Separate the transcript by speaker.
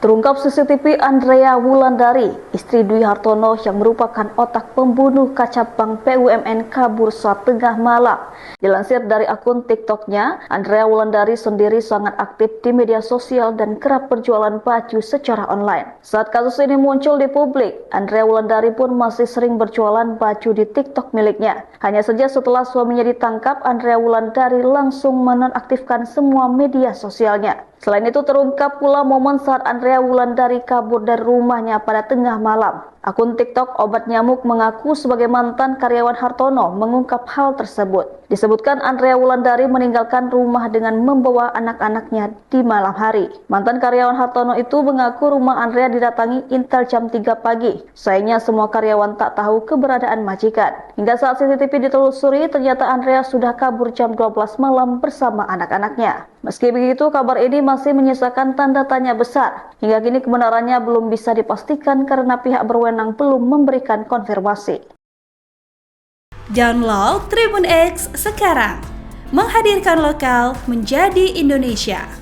Speaker 1: Terungkap CCTV Andrea Wulandari, istri Dwi Hartono yang merupakan otak pembunuh kaca bank BUMN kabur saat tengah malam. Dilansir dari akun TikToknya, Andrea Wulandari sendiri sangat aktif di media sosial dan kerap berjualan baju secara online. Saat kasus ini muncul di publik, Andrea Wulandari pun masih sering berjualan baju di TikTok miliknya. Hanya saja setelah suaminya ditangkap, Andrea Wulandari langsung menonaktifkan semua media sosialnya. Selain itu terungkap pula momen saat Andrea Wulandari kabur dari rumahnya pada tengah malam. Akun TikTok Obat Nyamuk mengaku sebagai mantan karyawan Hartono mengungkap hal tersebut. Disebutkan Andrea Wulandari meninggalkan rumah dengan membawa anak-anaknya di malam hari. Mantan karyawan Hartono itu mengaku rumah Andrea didatangi intel jam 3 pagi. Sayangnya semua karyawan tak tahu keberadaan majikan. Hingga saat CCTV ditelusuri, ternyata Andrea sudah kabur jam 12 malam bersama anak-anaknya. Meski begitu, kabar ini masih menyisakan tanda tanya besar. Hingga kini kebenarannya belum bisa dipastikan karena pihak berwenang belum memberikan konfirmasi.
Speaker 2: Download Tribun X sekarang, menghadirkan lokal menjadi Indonesia.